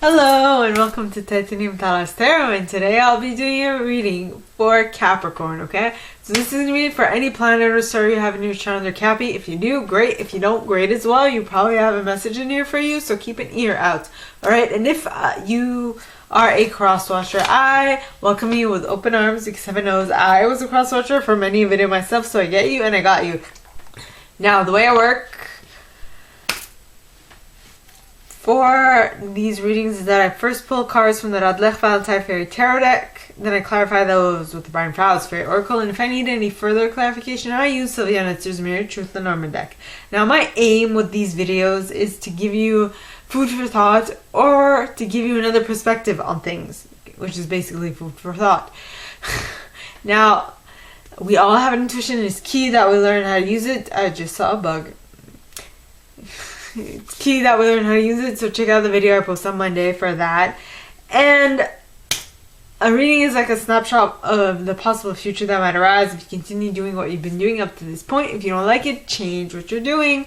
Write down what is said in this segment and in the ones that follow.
Hello and welcome to Titanium Talas Tarot, and today I'll be doing a reading for Capricorn, okay? So this is going to be for any planet or star you have in your chart or Cappy. If you do, great. If you don't, great as well. You probably have a message in here for you, so keep an ear out, alright? And if you are a cross-watcher, I welcome you with open arms because heaven knows I was a cross-watcher for many a video myself, so I get you and I got you. Now, the way I work for these readings is that I first pull cards from the Radlech Valentine Fairy Tarot deck, then I clarify those with the Brian Fowles Fairy Oracle, and if I need any further clarification, I use Sylvia Netzer's Mirror Truth Lenormand deck. Now, my aim with these videos is to give you food for thought or to give you another perspective on things, which is basically food for thought. Now, we all have an intuition. It's key that we learn how to use it. I just saw a bug. It's key that we learn how to use it, so check out the video I post on Monday for that. And a reading is like a snapshot of the possible future that might arise if you continue doing what you've been doing up to this point. If you don't like it, change what you're doing.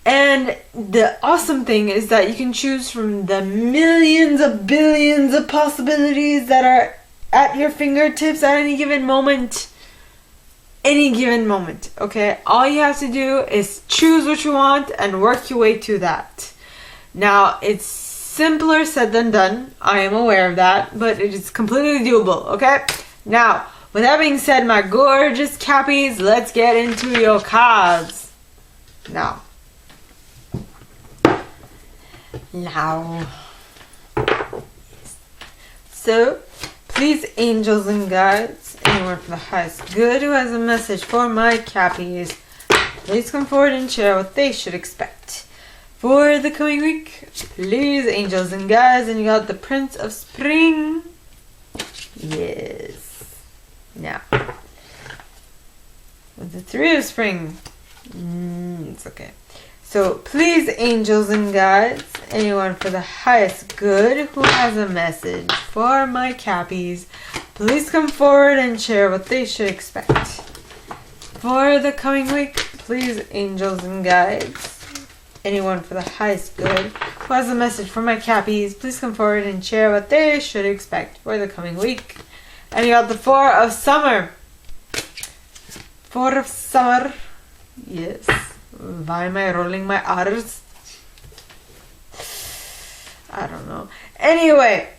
And the awesome thing is that you can choose from the millions of billions of possibilities that are at your fingertips at any given moment. Okay? All you have to do is choose what you want and work your way to that. Now, it's simpler said than done. I am aware of that, but it is completely doable, okay? Now, with that being said, my gorgeous Cappies, let's get into your cards. Now. So, please, angels and guides, anyone for the highest good who has a message for my Cappies, please come forward and share what they should expect for the coming week. Please, angels and guides, and you got the Prince of Spring. Yes. Now, with the Three of Spring, it's okay. So, please, angels and guides, anyone for the highest good who has a message for my Cappies, please come forward and share what they should expect for the coming week. Please, angels and guides, anyone for the highest good who has a message for my Cappies, please come forward and share what they should expect for the coming week. And you got the Four of Summer. Four of Summer. Yes. Why am I rolling my R's? I don't know. Anyway,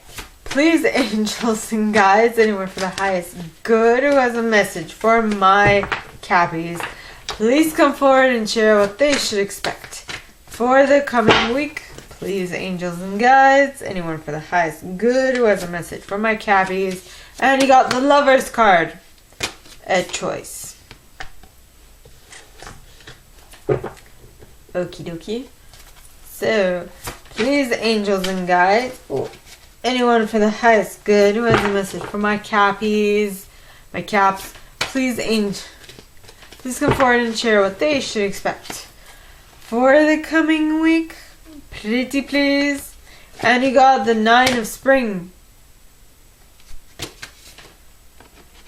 please, angels and guides, anyone for the highest good who has a message for my Cappies, please come forward and share what they should expect for the coming week. Please, angels and guides, anyone for the highest good who has a message for my Cappies. And you got the Lovers card at choice. Okie dokie. So, please, angels and guides, anyone for the highest good who has a message for my Cappies, my Caps, please come forward and share what they should expect for the coming week. Pretty please. And you got the Nine of Spring.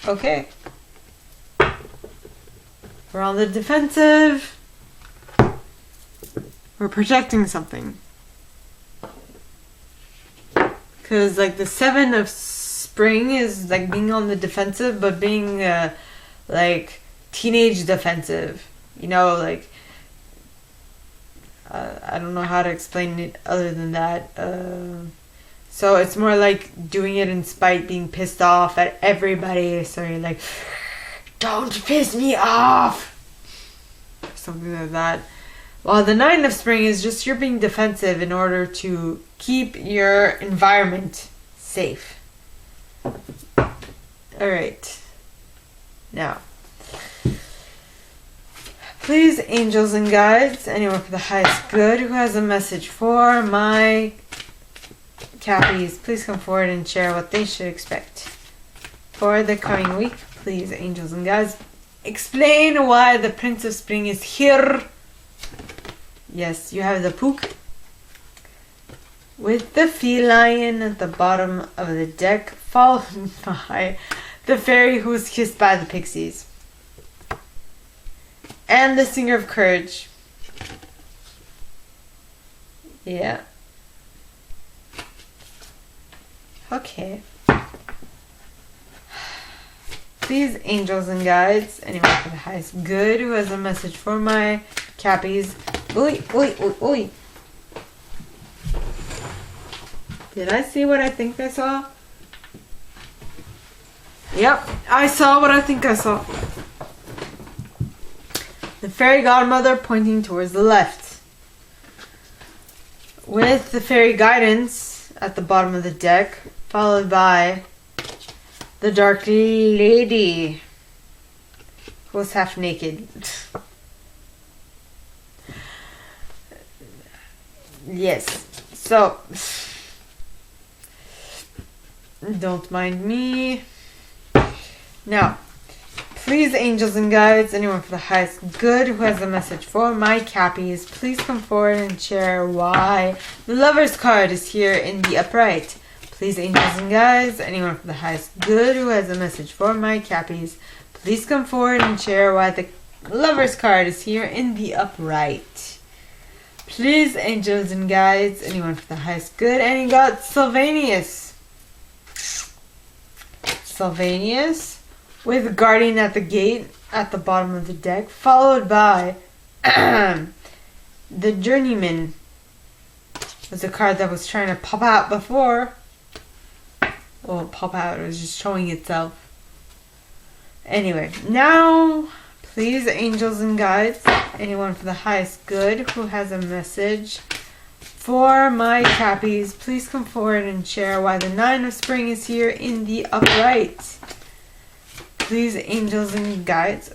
Okay. We're on the defensive. We're protecting something. Because, like, the Seven of Spring is, like, being on the defensive, but being, like, teenage defensive. You know, like, I don't know how to explain it other than that. So it's more like doing it in spite, being pissed off at everybody. So you're like, don't piss me off! Something like that. While the Nine of Spring is just you're being defensive in order to keep your environment safe. Alright. Now, please, angels and guides, anyone for the highest good who has a message for my Cappies, please come forward and share what they should expect for the coming week. Please, angels and guides, explain why the Prince of Spring is here. Yes, you have the Pook with the feline at the bottom of the deck, followed by the fairy who was kissed by the pixies. And the Singer of Courage. Yeah. Okay. Please, angels and guides, anyone for the highest good who has a message for my Cappies. Oi, oi, oi, oi. Did I see what I think I saw? Yep, I saw what I think I saw. The fairy godmother pointing towards the left. With the fairy guidance at the bottom of the deck, followed by the dark lady who was half naked. Yes, so don't mind me. Now, please, angels and guides, anyone for the highest good who has a message for my Cappies, please come forward and share why the Lover's card is here in the upright. Please, angels and guides, anyone for the highest good who has a message for my Cappies, please come forward and share why the Lover's card is here in the upright. Please, angels and guides, anyone for the highest good, and you got Sylvanus. Sylvanus with Guardian at the gate at the bottom of the deck, followed by the Journeyman. Was a card that was trying to pop out before. Well, pop out, it was just showing itself. Anyway, now, please, angels and guides, anyone for the highest good who has a message for my Cappies, please come forward and share why the Nine of Spring is here in the upright. Please, angels and guides,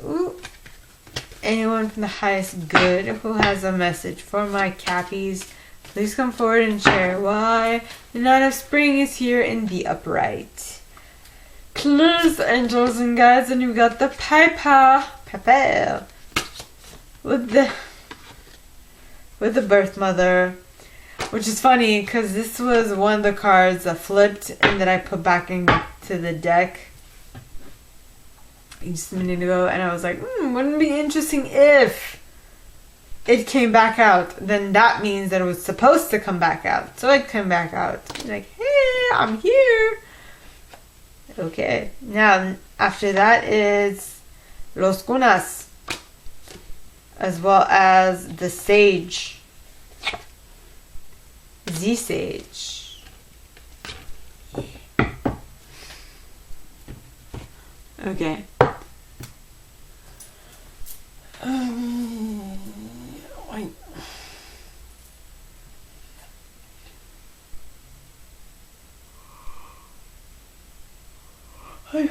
anyone from the highest good who has a message for my Cappies, please come forward and share why the Nine of Spring is here in the upright. Please, angels and guides, and you got the Piper with the Birth Mother, which is funny because this was one of the cards that flipped and that I put back into the deck just a minute ago, and I was like, wouldn't it be interesting if it came back out? Then that means that it was supposed to come back out. So it came back out. Like, hey, I'm here. Okay. Now, after that is Los Cunas, as well as the Sage. The Sage. Okay. Wait.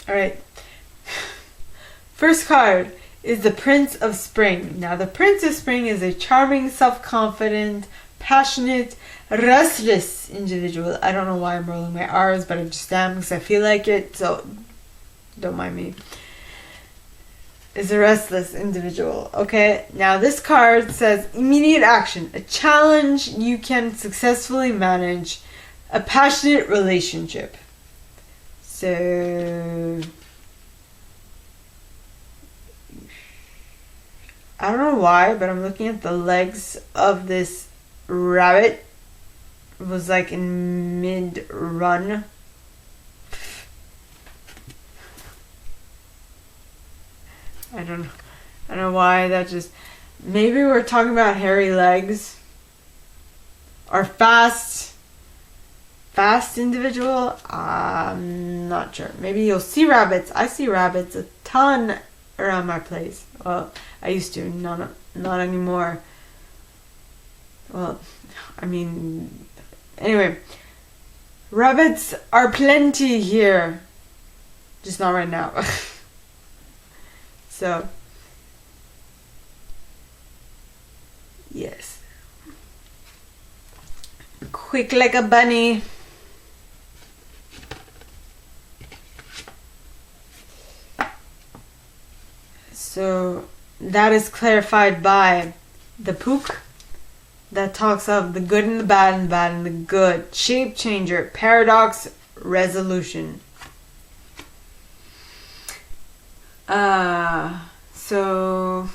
Alright. First card is the Prince of Spring. Now, the Prince of Spring is a charming, self-confident, passionate, restless individual. I don't know why I'm rolling my R's, but I just am because I feel like it, so don't mind me. Is a restless individual. Okay, now this card says immediate action, a challenge you can successfully manage, a passionate relationship. So I don't know why, but I'm looking at the legs of this rabbit. It was like in mid-run. I don't know why that just... Maybe we're talking about hairy legs. Or fast individual. I'm not sure. Maybe you'll see rabbits. I see rabbits a ton around my place. Well, I used to. Not anymore. Well, I mean... Anyway. Rabbits are plenty here. Just not right now. So, yes. Quick like a bunny. So, that is clarified by the Pook that talks of the good and the bad and the bad and the good. Shape changer, paradox, resolution. So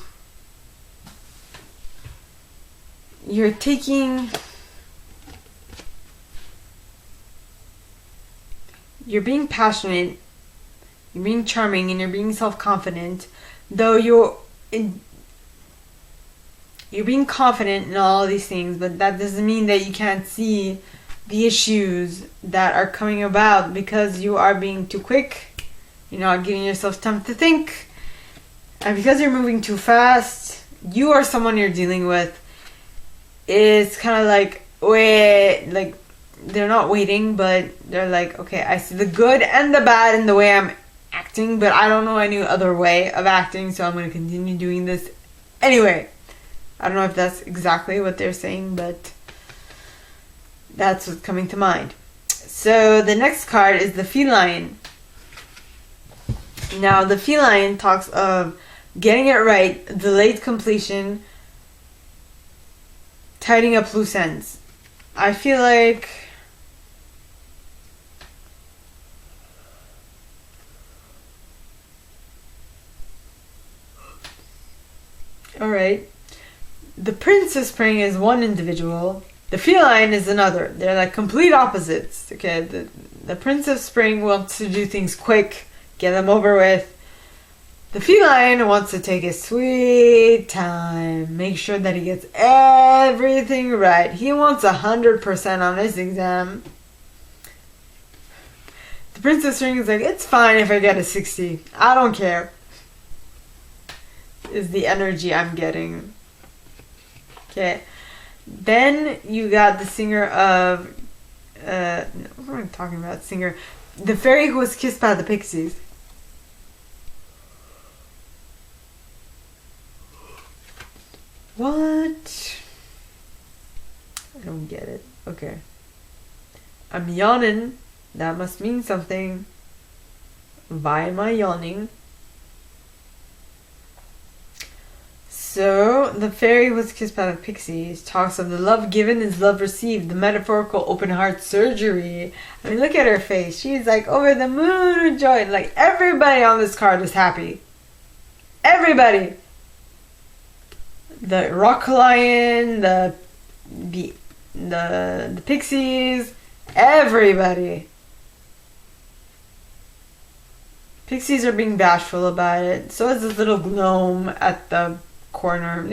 you're taking you're being passionate, you're being charming, and you're being self-confident, though you're being confident in all these things, but that doesn't mean that you can't see the issues that are coming about because you are being too quick. You're not giving yourself time to think. And because you're moving too fast, you or someone you're dealing with is kind of like, wait, like, they're not waiting, but they're like, okay, I see the good and the bad in the way I'm acting, but I don't know any other way of acting, so I'm going to continue doing this anyway. I don't know if that's exactly what they're saying, but that's what's coming to mind. So the next card is the feline. Now the feline talks of getting it right, delayed completion, tidying up loose ends. I feel like alright. The Prince of Spring is one individual. The feline is another. They're like complete opposites. Okay, the Prince of Spring wants to do things quick, get them over with. The feline wants to take his sweet time, make sure that he gets everything right. He wants 100% on his exam. The Prince of Spring is like, it's fine if I get a 60. I don't care. Is the energy I'm getting. Okay. Then you got the singer of what am I talking about? Singer. The fairy who was kissed by the pixies. What? I don't get it. Okay. I'm yawning. That must mean something. Why am I yawning? So, the fairy was kissed by the pixies talks of the love given is love received, the metaphorical open heart surgery. I mean, look at her face. She's like over the moon with joy. Like, everybody on this card is happy. Everybody. The rock lion, the pixies, everybody. Pixies are being bashful about it. So is this little gnome at the corner.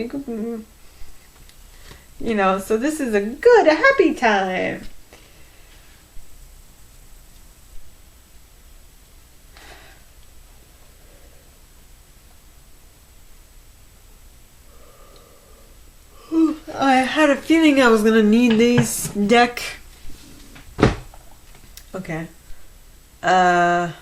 You know, so this is a happy time. I had a feeling I was gonna need this deck. Okay. But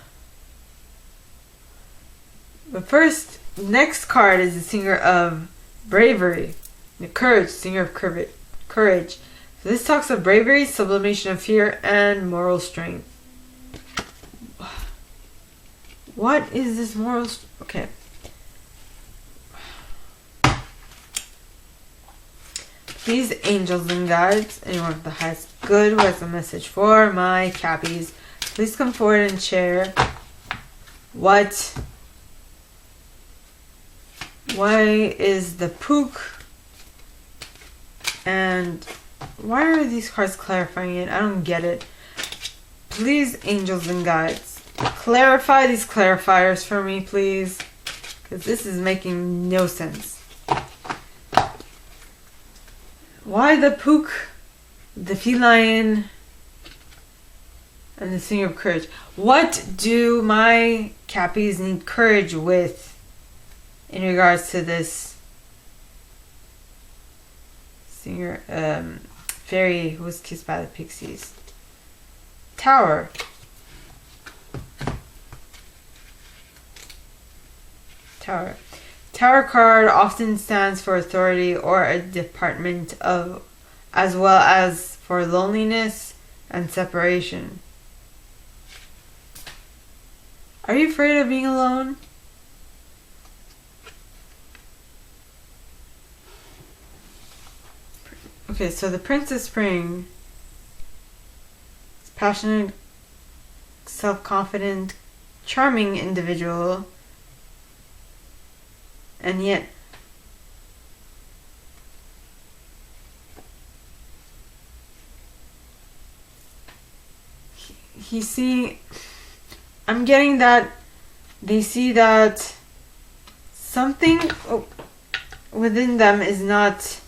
first, next card is the singer of bravery, the courage, singer of courage. So this talks of bravery, sublimation of fear, and moral strength. What is this moral? Okay. Please, angels and guides, anyone of the highest good who has a message for my Cappies, please come forward and share why is the Pook, and why are these cards clarifying it? I don't get it. Please, angels and guides, clarify these clarifiers for me, please, because this is making no sense. Why the Pook, the feline, and the singer of courage? What do my Cappies need courage with in regards to this singer, fairy who was kissed by the pixies? Tower. Tower. Tower card often stands for authority or a department of, as well as for loneliness and separation. Are you afraid of being alone? Okay, so the Prince of Spring is passionate, self-confident, charming individual, and yet he's seeing, I'm getting that they see that something within them is not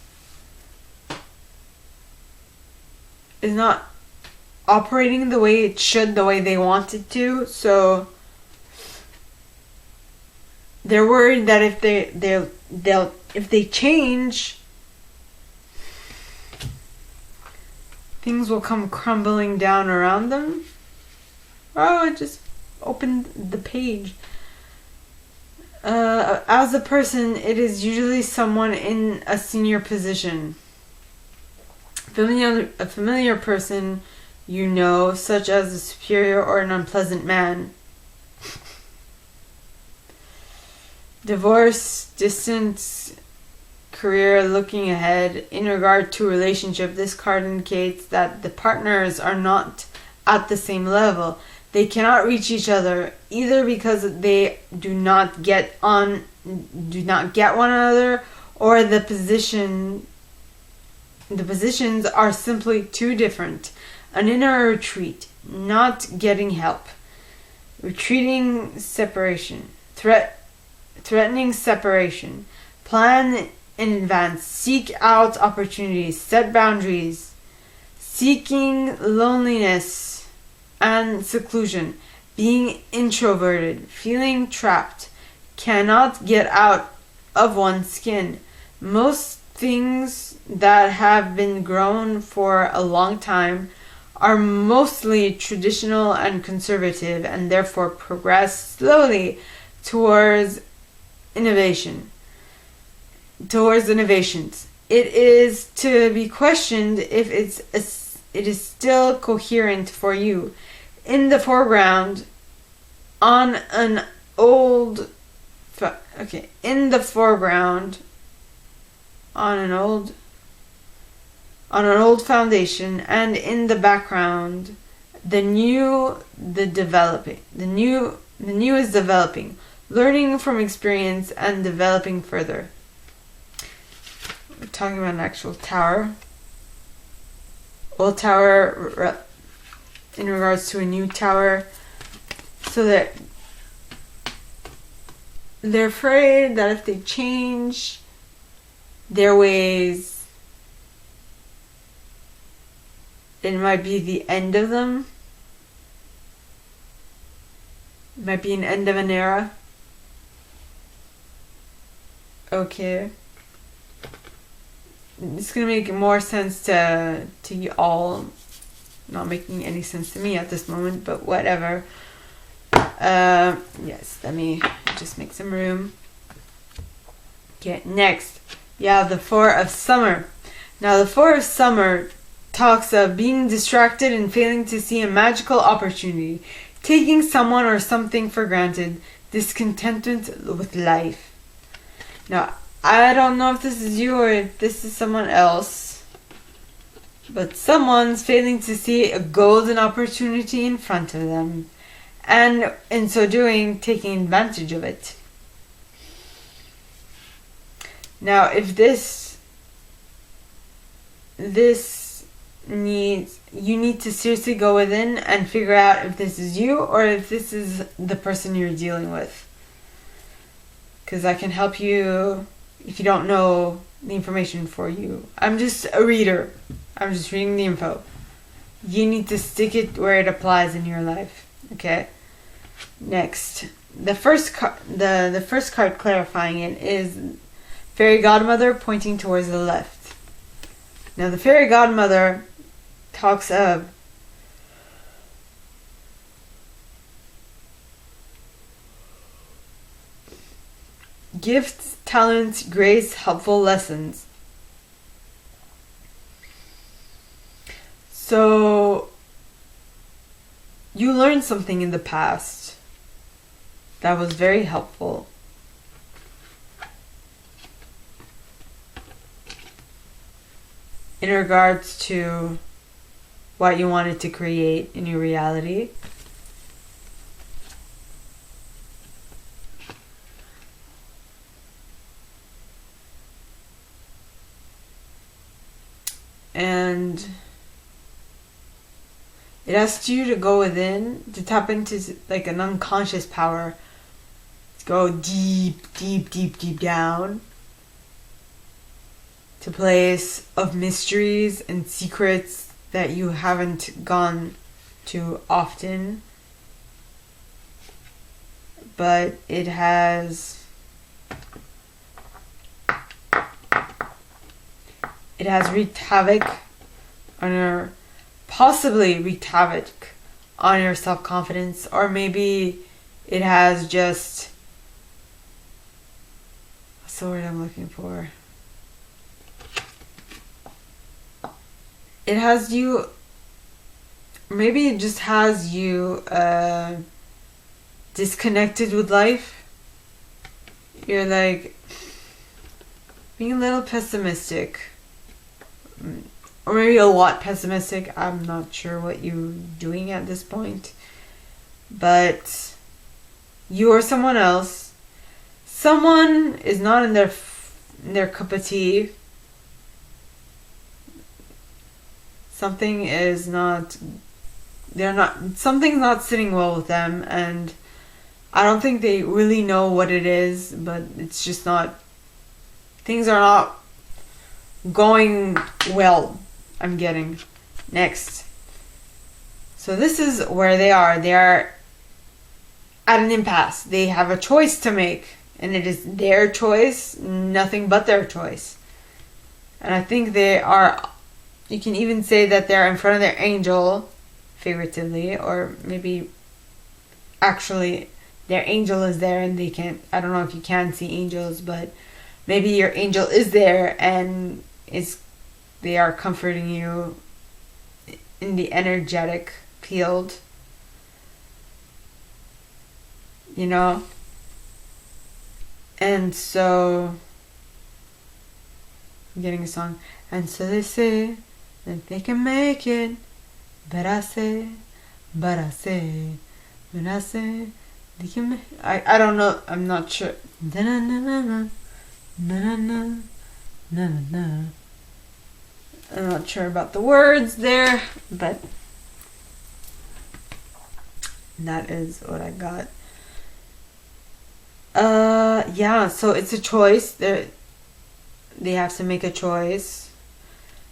operating the way it should, the way they want it to. So they're worried that if they change, things will come crumbling down around them. Oh, I just opened the page. As a person, it is usually someone in a senior position. A familiar person you know, such as a superior or an unpleasant man. Divorce, distance, career, looking ahead. In regard to relationship, this card indicates that the partners are not at the same level. They cannot reach each other, either because they do not get one another, or the positions are simply too different. An inner retreat, not getting help. Retreating separation. Threatening separation. Plan in advance. Seek out opportunities. Set boundaries. Seeking loneliness and seclusion. Being introverted. Feeling trapped. Cannot get out of one's skin. Most things that have been grown for a long time are mostly traditional and conservative, and therefore progress slowly towards innovations. It is to be questioned if it is still coherent for you. In the foreground, on an old foundation, and in the background, the new is developing, learning from experience and developing further. We're talking about an actual tower. Old tower in regards to a new tower, so that they're afraid that if they change their ways, it might be the end of them. It might be an end of an era. Okay. It's gonna make more sense to you all. Not making any sense to me at this moment, but whatever. Yes, let me just make some room. Okay, next. Yeah, the Four of Summer. Now, the Four of Summer talks of being distracted and failing to see a magical opportunity, taking someone or something for granted, discontented with life. Now, I don't know if this is you or if this is someone else, but someone's failing to see a golden opportunity in front of them, and in so doing, taking advantage of it. Now, if you need to seriously go within and figure out if this is you or if this is the person you're dealing with. Because I can help you if you don't know the information for you. I'm just a reader. I'm just reading the info. You need to stick it where it applies in your life. Okay? Next. The first card clarifying it is Fairy Godmother pointing towards the left. Now, the Fairy Godmother talks of gifts, talents, grace, helpful lessons. So, you learned something in the past that was very helpful. In regards to what you wanted to create in your reality. And It asks you to go within, to tap into like an unconscious power. To go deep, deep, deep, deep down. To place of mysteries and secrets that you haven't gone to often. But it has wreaked havoc on your, possibly wreaked havoc on your self-confidence, or maybe it has just, what's the word I'm looking for? It has you, maybe it just has you disconnected with life. You're like being a little pessimistic, or maybe a lot pessimistic. I'm not sure what you're doing at this point, but you or someone else, someone is not in their cup of tea. Something's not sitting well with them, and I don't think they really know what it is, but it's just not, things are not going well. I'm getting next. So this is where they are. They are at an impasse. They have a choice to make, and it is their choice, nothing but their choice. And I think they are, you can even say that they're in front of their angel, figuratively, or maybe actually their angel is there and they can't, I don't know if you can see angels, but maybe your angel is there and they are comforting you in the energetic field, you know. And so I'm getting a song. And so they say that they can make it, but I say, when I say, they can make, I don't know, I'm not sure. I'm not sure about the words there, but that is what I got. Yeah, so it's a choice. They have to make a choice.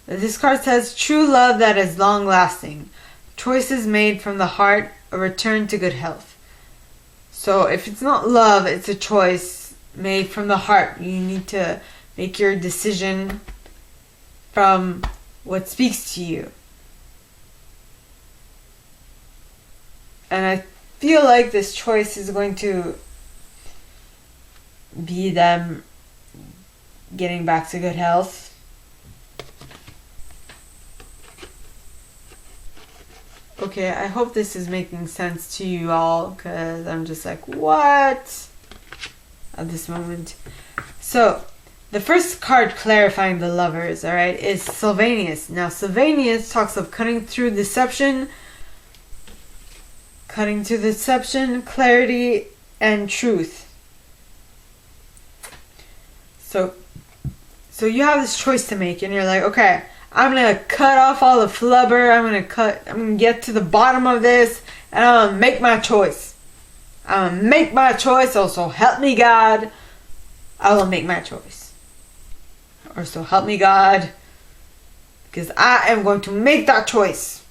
This card says, true love that is long lasting. Choices made from the heart, a return to good health. So if it's not love, it's a choice made from the heart. You need to make your decision from what speaks to you. And I feel like this choice is going to be them getting back to good health. Okay, I hope this is making sense to you all, because I'm just like, what? At this moment. So, the first card clarifying the lovers, alright, is Sylvanus. Now, Sylvanus talks of cutting through deception, clarity, and truth. So you have this choice to make, and you're like, okay, I'm gonna cut off all the flubber. I'm gonna get to the bottom of this, and I'm gonna make my choice. I'm gonna make my choice. Also, help me God. I will make my choice. Or so help me God, because I am going to make that choice.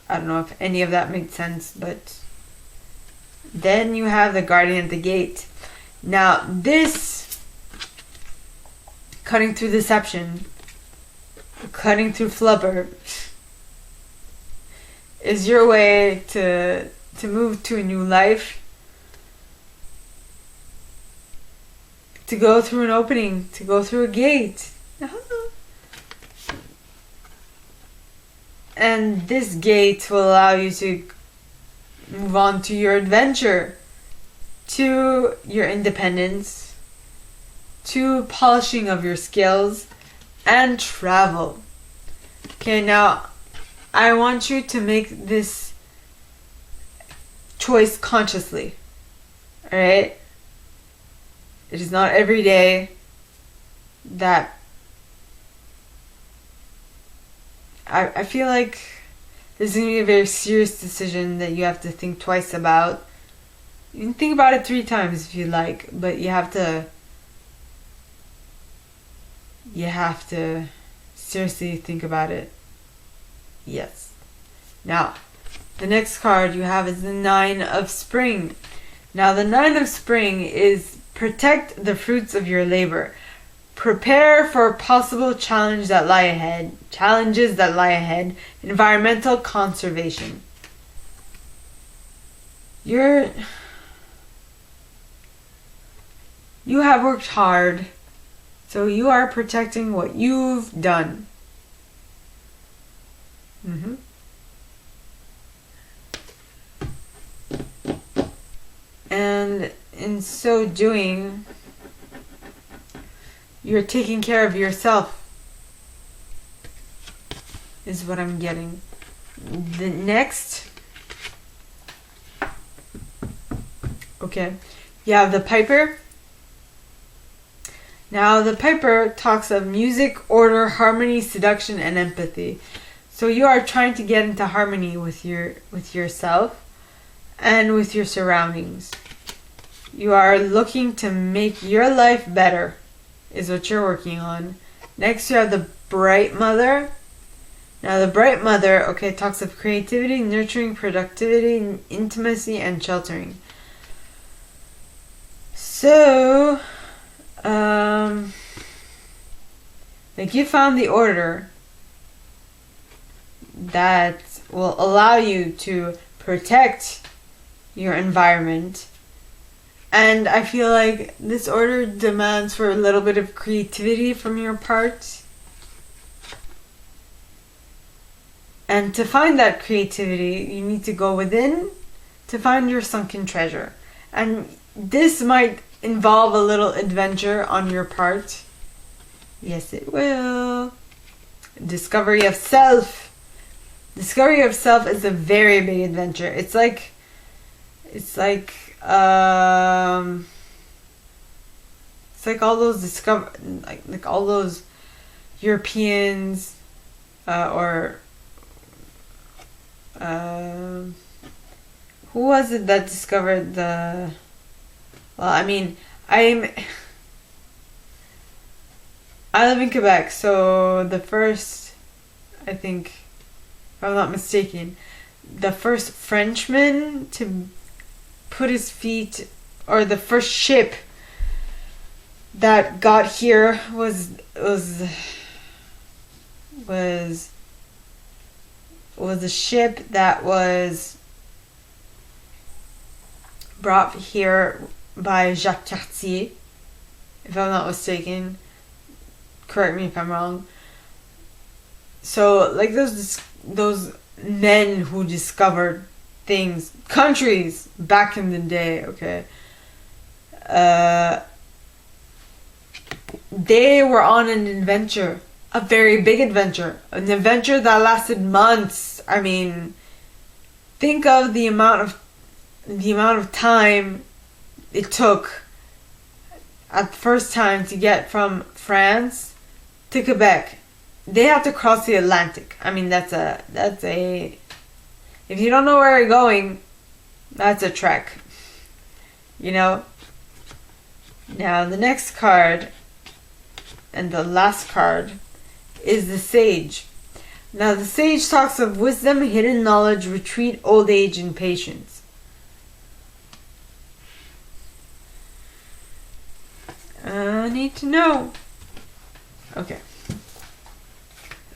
I don't know if any of that makes sense, but then you have the Guardian at the Gate. Now, this cutting through deception, cutting through flubber, is your way to move to a new life, to go through an opening, to go through a gate. And this gate will allow you to move on to your adventure, to your independence, to polishing of your skills, and travel. Okay, now I want you to make this choice consciously. Alright? It is not every day that I feel like This is going to be a very serious decision that you have to think twice about. You can think about it 3 times if you like, but you have to seriously think about it. Yes. Now, the next card you have is the 9 of Spring. Now, the 9 of Spring is protect the fruits of your labor. Prepare for possible challenges that lie ahead. Environmental conservation. You have worked hard, so you are protecting what you've done. And in so doing, you're taking care of yourself, is what I'm getting. The next, okay, you have the Piper. Now, the Piper talks of music, order, harmony, seduction, and empathy. So you are trying to get into harmony with yourself and with your surroundings. You are looking to make your life better, is what you're working on. Next, you have the Bright Mother. Now, the Bright Mother, okay, talks of creativity, nurturing, productivity, intimacy, and sheltering. So, like, you found the order that will allow you to protect your environment. And I feel like this order demands for a little bit of creativity from your part. And to find that creativity, you need to go within to find your sunken treasure. And this might involve a little adventure on your part. Yes, it will. Discovery of self. Discovery of self is a very big adventure. It's like all those like all those Europeans who was it that discovered the? Well, I mean, I live in Quebec, so the first, I think, if I'm not mistaken, the first Frenchman to put his feet, or the first ship that got here was a ship that was brought here by Jacques Cartier, if I'm not mistaken. Correct me if I'm wrong. So, like, those men who discovered things, countries back in the day, okay, they were on an adventure, a very big adventure, an adventure that lasted months. I mean, think of the amount of time it took at the first time to get from France to Quebec. They have to cross the Atlantic. I mean, that's a if you don't know where you're going, that's a trek. You know? Now, the next card, and the last card, is the Sage. Now, the Sage talks of wisdom, hidden knowledge, retreat, old age, and patience. I need to know. Okay.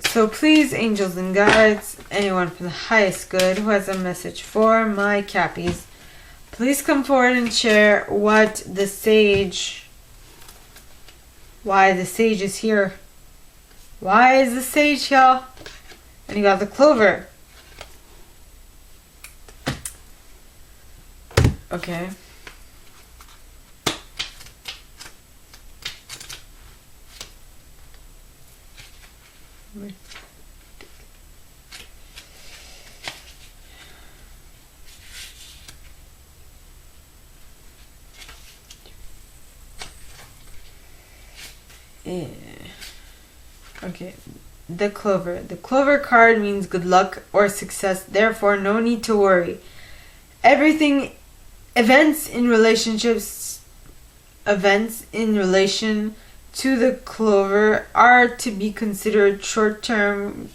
So please, angels and guides, anyone from the highest good who has a message for my Cappies, please come forward and share why the Sage is here. Why is the Sage here? And you got the Clover. Okay. Okay, the Clover. The Clover card means good luck or success, therefore no need to worry. Events in relation to the Clover are to be considered short-term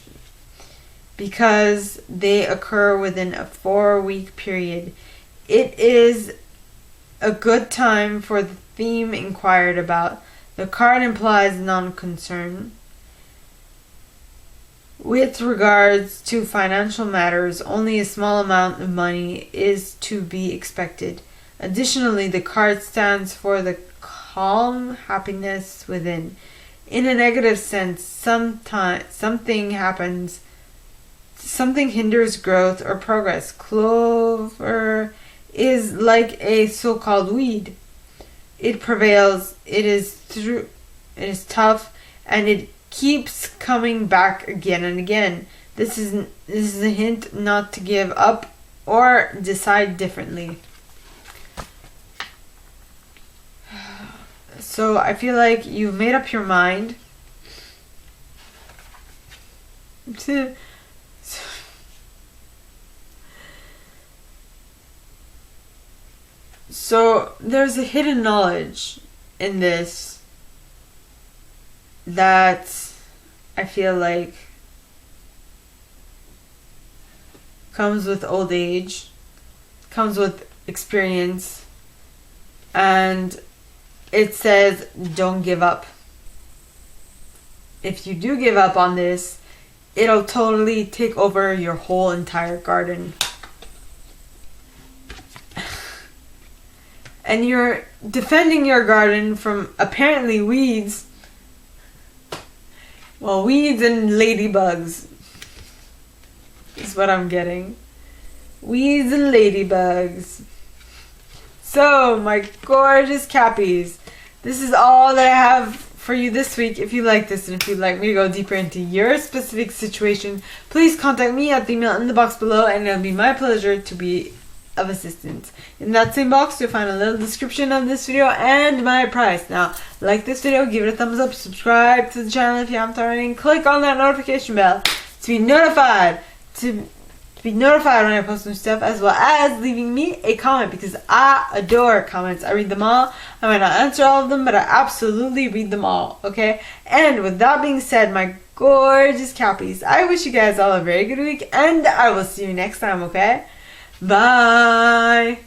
because they occur within a 4-week period. It is a good time for the theme inquired about. The card implies non-concern. With regards to financial matters, only a small amount of money is to be expected. Additionally, the card stands for the calm happiness within. In a negative sense, something hinders growth or progress. Clover is like a so-called weed. It prevails, it is tough, and it keeps coming back again and again. This is a hint not to give up or decide differently. So I feel like you've made up your mind. So there's a hidden knowledge in this that I feel like comes with old age, comes with experience, and it says don't give up. If you do give up on this, it'll totally take over your whole entire garden. And you're defending your garden from apparently weeds. Well, weeds and ladybugs is what I'm getting. Weeds and ladybugs. So, my gorgeous Cappies, this is all that I have for you this week. If you like this and if you'd like me to go deeper into your specific situation, please contact me at the email in the box below, and it'll be my pleasure to be of assistance. In that same box, you'll find a little description of this video and my price. Now, like this video, give it a thumbs up, subscribe to the channel if you haven't already, and click on that notification bell to be notified when I post new stuff, as well as leaving me a comment, because I adore comments. I read them all. I might not answer all of them, but I absolutely read them all, okay? And with that being said, my gorgeous Cappies, I wish you guys all a very good week, and I will see you next time, okay? Bye!